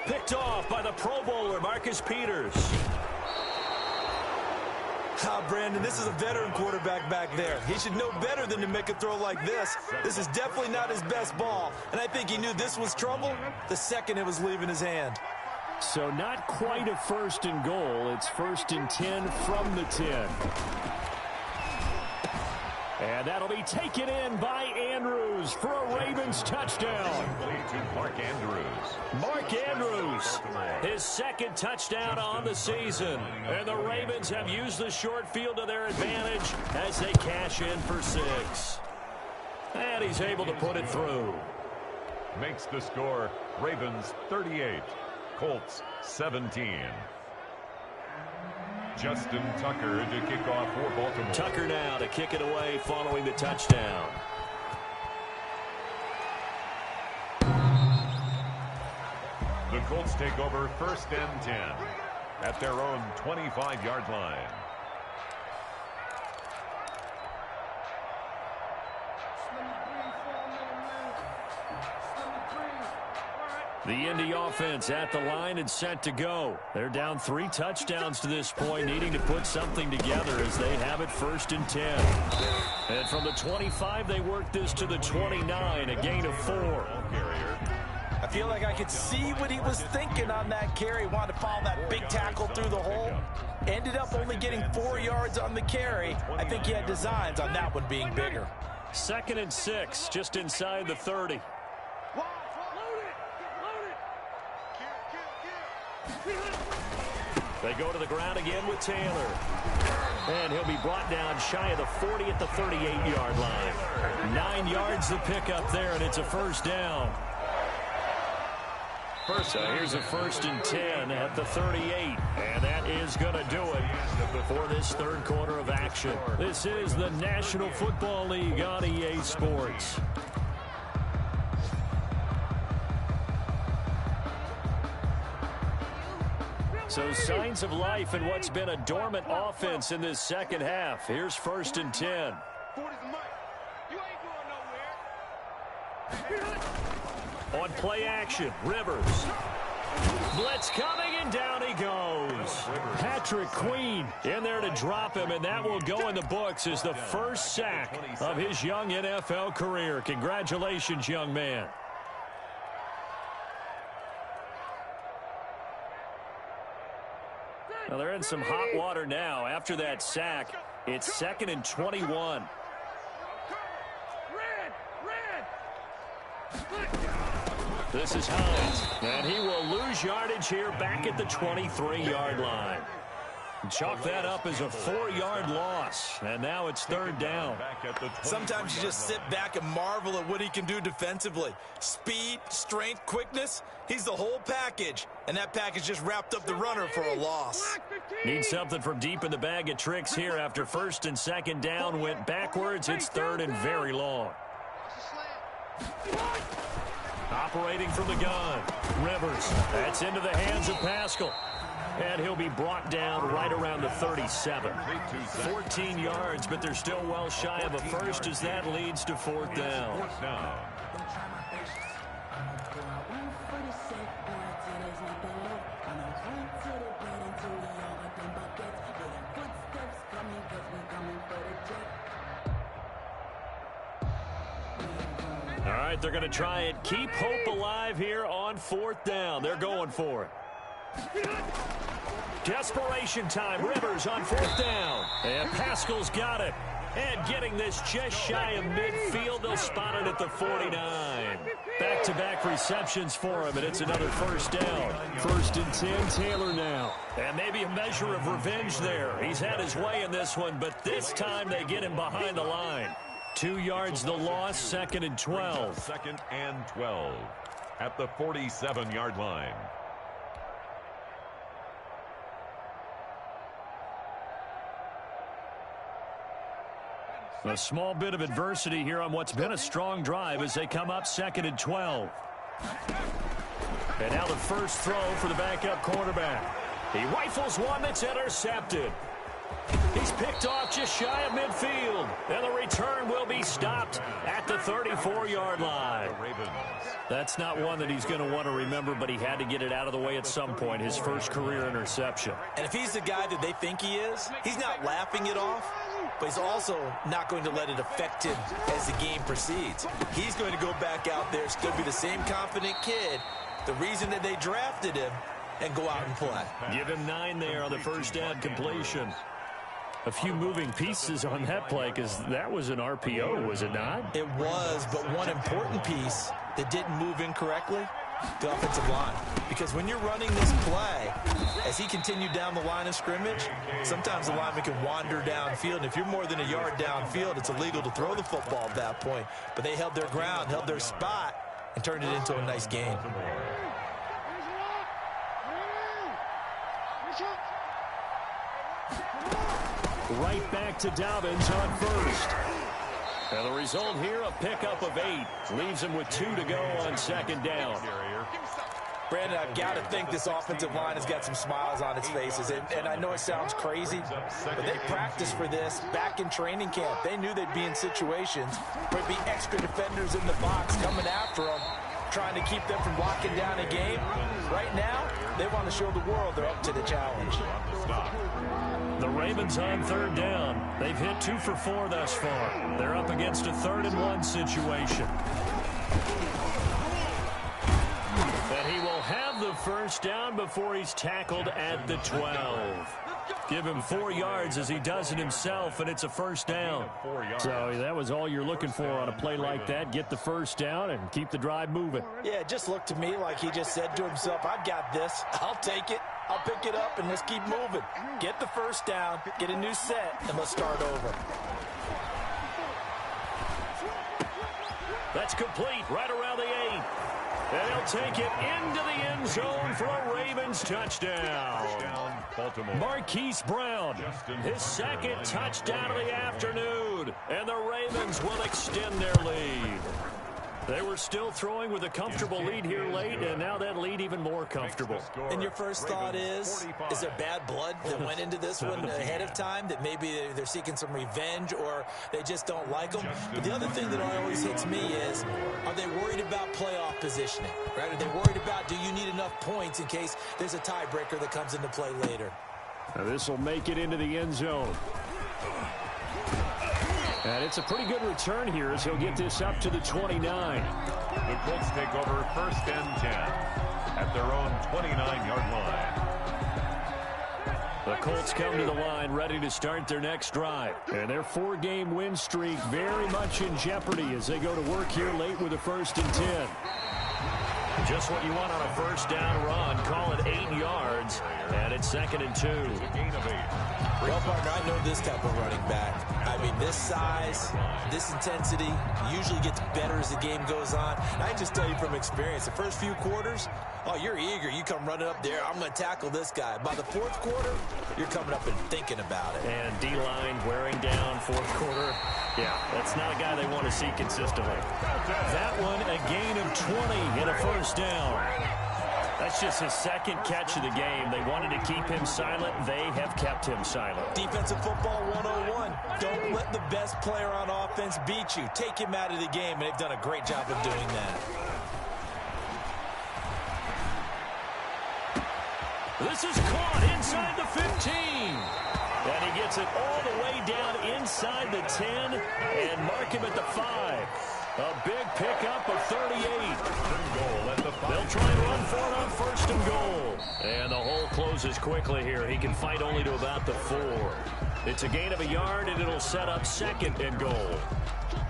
Picked off by the Pro Bowler, Marcus Peters. Brandon, this is a veteran quarterback back there. He should know better than to make a throw like this. This is definitely not his best ball. And I think he knew this was trouble the second it was leaving his hand. So not quite a first and goal. It's 1st and 10 from the 10. And that'll be taken in by Andrews for a Ravens touchdown. Mark Andrews. Mark Andrews, his second touchdown on the season. And the Ravens have used the short field to their advantage as they cash in for 6. And he's able to put it through. Makes the score Ravens 38, Colts 17. Justin Tucker to kick off for Baltimore. Tucker now to kick it away following the touchdown. The Colts take over 1st and 10 at their own 25-yard line. The Indy offense at the line and set to go. They're down 3 touchdowns to this point, needing to put something together as they have it 1st and 10. And from the 25, they work this to the 29, a gain of 4. I feel like I could see what he was thinking on that carry. Wanted to follow that big tackle through the hole. Ended up only getting 4 yards on the carry. I think he had designs on that one being bigger. 2nd and 6, just inside the 30. They go to the ground again with Taylor. And he'll be brought down shy of the 40 at the 38-yard line. 9 yards to pick up there, and it's a 1st down. So here's a 1st and 10 at the 38. And that is going to do it for this 3rd quarter of action. This is the National Football League on EA Sports. So signs of life in what's been a dormant offense in this second half. Here's 1st and 10. On play action, Rivers. Blitz coming, and down he goes. Patrick Queen in there to drop him, and that will go in the books as the first sack of his young NFL career. Congratulations, young man. Well, they're in some hot water now. After that sack, it's 2nd and 21. This is Hines, and he will lose yardage here back at the 23-yard line. Chalk that up as a 4-yard loss, and now it's 3rd down. Sometimes you just sit back and marvel at what he can do defensively. Speed, strength, quickness, he's the whole package, and that package just wrapped up the runner for a loss. Need something from deep in the bag of tricks here after 1st and 2nd down went backwards. It's 3rd and very long. Operating from the gun, Rivers. That's into the hands of Pascal. And he'll be brought down right around the 37. 14 yards, but they're still well shy of a first as that leads to 4th down. All right, they're going to try and keep hope alive here on 4th down. They're going for it. Desperation time. Rivers on 4th down. And Pascal's got it. And getting this just shy of midfield. They'll spot it at the 49. Back-to-back receptions for him, and it's another 1st down. 1st and 10, Taylor now. And maybe a measure of revenge there. He's had his way in this one, but this time they get him behind the line. 2 yards the loss, 2nd and 12. 2nd and 12 at the 47-yard line. A small bit of adversity here on what's been a strong drive as they come up 2nd and 12. And now the first throw for the backup quarterback. He rifles one that's intercepted. He's picked off just shy of midfield. And the return will be stopped at the 34-yard line. That's not one that he's going to want to remember, but he had to get it out of the way at some point, his first career interception. And if he's the guy that they think he is, he's not laughing it off, but he's also not going to let it affect him as the game proceeds. He's going to go back out there, still be the same confident kid. The reason that they drafted him and go out and play. Give him 9 there on the first down completion. A few moving pieces on that play because that was an RPO, was it not? It was, but one important piece that didn't move incorrectly, the offensive line. Because when you're running this play, as he continued down the line of scrimmage, sometimes the lineman can wander downfield. And if you're more than a yard downfield, it's illegal to throw the football at that point. But they held their ground, held their spot, and turned it into a nice game. Right back to Dobbins on first. And the result here, a pickup of 8. Leaves him with 2 to go on second down. Brandon, I've got to think this offensive line has got some smiles on its faces. And I know it sounds crazy, but they practiced for this back in training camp. They knew they'd be in situations where there'd be extra defenders in the box coming after them, trying to keep them from locking down a game. Right now, they want to show the world they're up to the challenge. The Ravens on third down. They've hit 2 for 4 thus far. They're up against a 3rd-and-1 situation. And he will have the first down before he's tackled at the 12. Give him 4 yards as he does it himself, and it's a first down. So that was all you're looking for on a play like that. Get the first down and keep the drive moving. Yeah, it just looked to me like he just said to himself, I've got this. I'll take it. I'll pick it up, and let's keep moving. Get the first down, get a new set, and let's start over. That's complete right around the 8. And he'll take it into the end zone for a Ravens touchdown. Marquise Brown, his 2nd touchdown of the afternoon. And the Ravens will extend their lead. They were still throwing with a comfortable lead here late, and now that lead even more comfortable. And your first thought is there bad blood that went into this one ahead of time, that maybe they're seeking some revenge or they just don't like them? But the other thing that always hits me is, are they worried about playoff positioning? Right? Are they worried about, do you need enough points in case there's a tiebreaker that comes into play later? Now this will make it into the end zone. And it's a pretty good return here as he'll get this up to the 29. The Colts take over 1st and 10 at their own 29-yard line. The Colts come to the line ready to start their next drive. And their 4-game win streak very much in jeopardy as they go to work here late with a 1st and 10. Just what you want on a first down run. Call it 8 yards, and it's 2nd and 2. Well, partner, I know this type of running back. I mean, this size, this intensity usually gets better as the game goes on. And I just tell you from experience, the first few quarters, oh, you're eager. You come running up there, I'm going to tackle this guy. By the 4th quarter, you're coming up and thinking about it. And D-line wearing down 4th quarter. Yeah, that's not a guy they want to see consistently. That one, a gain of 20 and a first down. That's just his 2nd catch of the game. They wanted to keep him silent. They have kept him silent. Defensive football 101. Don't let the best player on offense beat you. Take him out of the game, and they've done a great job of doing that. This is caught inside the 15. And he gets it all the way down inside the 10 and mark him at the 5. A big pickup of 38. They'll try and run for it on 1st and goal. And the hole closes quickly here. He can fight only to about the 4. It's a gain of a yard, and it'll set up 2nd and goal.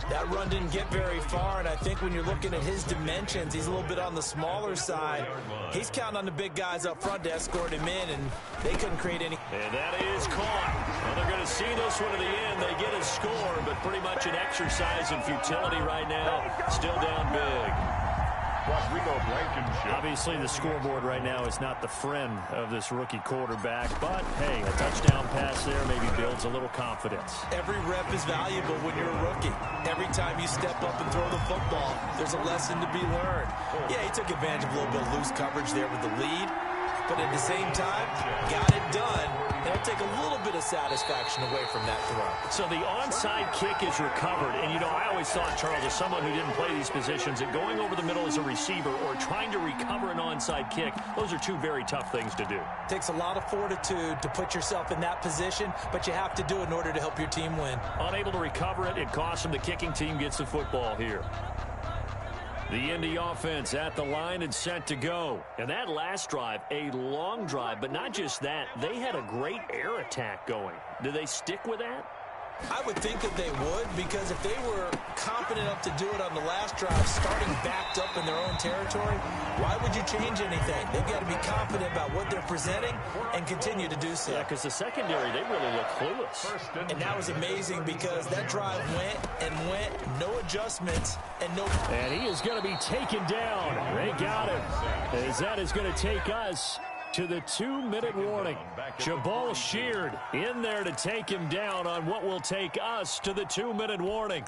That run didn't get very far, and I think when you're looking at his dimensions, he's a little bit on the smaller side. He's counting on the big guys up front to escort him in, and they couldn't create any. And that is caught. Well, they're going to see this one to the end. They get a score, but pretty much an exercise in futility right now. Still down big. Obviously, the scoreboard right now is not the friend of this rookie quarterback, but, hey, a touchdown pass there maybe builds a little confidence. Every rep is valuable when you're a rookie. Every time you step up and throw the football, there's a lesson to be learned. Yeah, he took advantage of a little bit of loose coverage there with the lead, but at the same time, got it done. That'll take a little bit of satisfaction away from that throw. So the onside kick is recovered. And, you know, I always thought, Charles, as someone who didn't play these positions, that going over the middle as a receiver or trying to recover an onside kick, those are 2 very tough things to do. Takes a lot of fortitude to put yourself in that position, but you have to do it in order to help your team win. Unable to recover it, it costs them. The kicking team gets the football here. The Indy offense at the line and set to go. And that last drive, a long drive, but not just that. They had a great air attack going. Do they stick with that? I would think that they would, because if they were confident enough to do it on the last drive, starting backed up in their own territory, why would you change anything? They've got to be confident about what they're presenting and continue to do so. Yeah, because the secondary, they really look clueless. And that was amazing because that drive went and went, no adjustments, and no... And he is going to be taken down. They got him. As that is going to take us to the 2-minute warning. Jabal Sheard in there to take him down on what will take us to the 2-minute warning.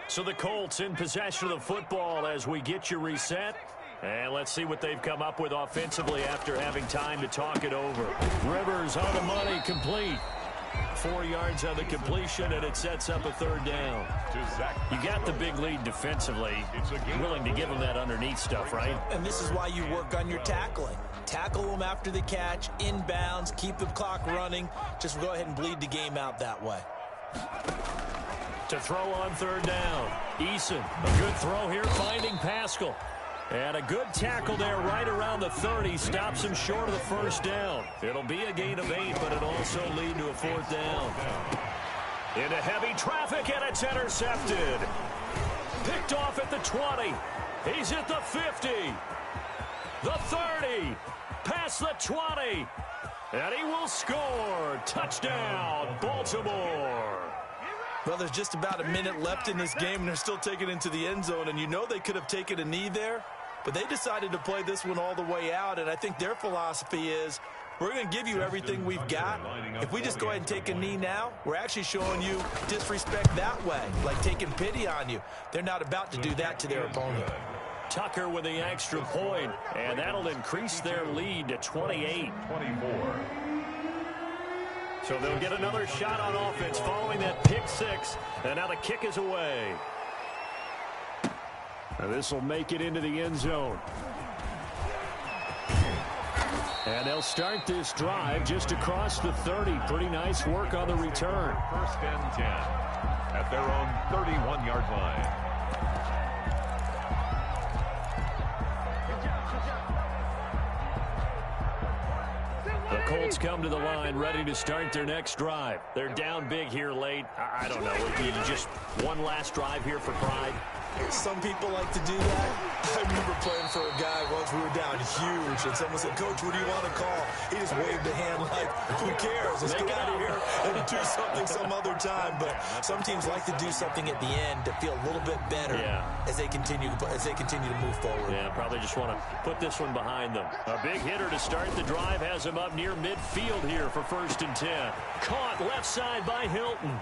So the Colts in possession of the football as we get you reset. And let's see what they've come up with offensively after having time to talk it over. Rivers on the money, complete. 4 yards on the completion, and it sets up a third down. You got the big lead defensively. Willing to give them that underneath stuff, right? And this is why you work on your tackling. Tackle them after the catch, inbounds, keep the clock running. Just go ahead and bleed the game out that way. To throw on third down. Eason, a good throw here, finding Pascal. And a good tackle there right around the 30. Stops him short of the first down. It'll be a gain of 8, but it'll also lead to a fourth down. Into heavy traffic, and it's intercepted. Picked off at the 20. He's at the 50. The 30. Past the 20. And he will score. Touchdown, Baltimore. Well, there's just about a minute left in this game, and they're still taking it into the end zone. And you know they could have taken a knee there, but they decided to play this one all the way out. And I think their philosophy is, we're going to give you everything we've got. If we just go ahead and take a knee now, we're actually showing you disrespect that way, like taking pity on you. They're not about to do that to their opponent. Tucker with the extra point, and that'll increase their lead to 28-24. So they'll get another shot on offense following that pick six, and now the kick is away. This will make it into the end zone. And they'll start this drive just across the 30. Pretty nice work on the return. First and 10 at their own 31-yard line. The Colts come to the line ready to start their next drive. They're down big here late. I don't know. Just one last drive here for pride. Some people like to do that. I remember playing for a guy once. We were down huge, and someone said, "Coach, what do you want to call?" He just waved a hand like, "Who cares? Let's get out of here and do something some other time." But some teams like to do something at the end to feel a little bit better as they continue to move forward. Yeah, probably just want to put this one behind them. A big hitter to start the drive has him up near midfield here for first and 10. Caught left side by Hilton.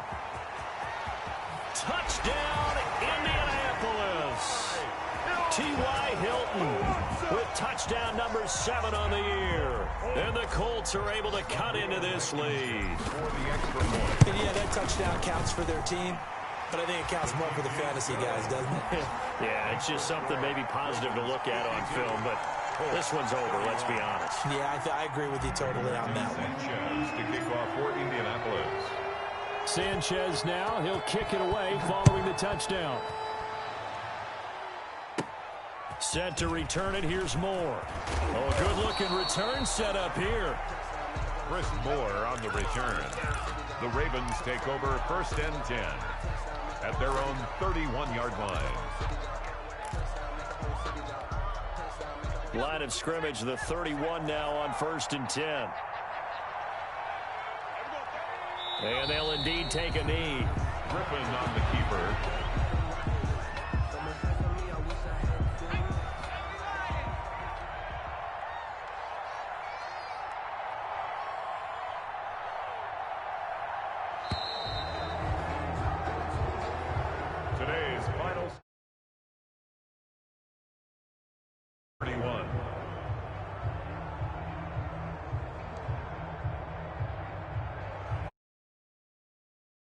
Touchdown, Indianapolis. T.Y. Hilton with touchdown number 7 on the year. And the Colts are able to cut into this lead. And yeah, that touchdown counts for their team, but I think it counts more for the fantasy guys, doesn't it? Yeah, it's just something maybe positive to look at on film, but this one's over, let's be honest. Yeah, I agree with you totally on that one. Sanchez to kick off for Indianapolis. Sanchez now, he'll kick it away following the touchdown. Set to return it, here's Moore. Oh, a good-looking return set up here. Chris Moore on the return. The Ravens take over first and 10 at their own 31-yard line. Line of scrimmage, the 31 now on first and 10. And they'll indeed take a knee. Griffin on the keeper.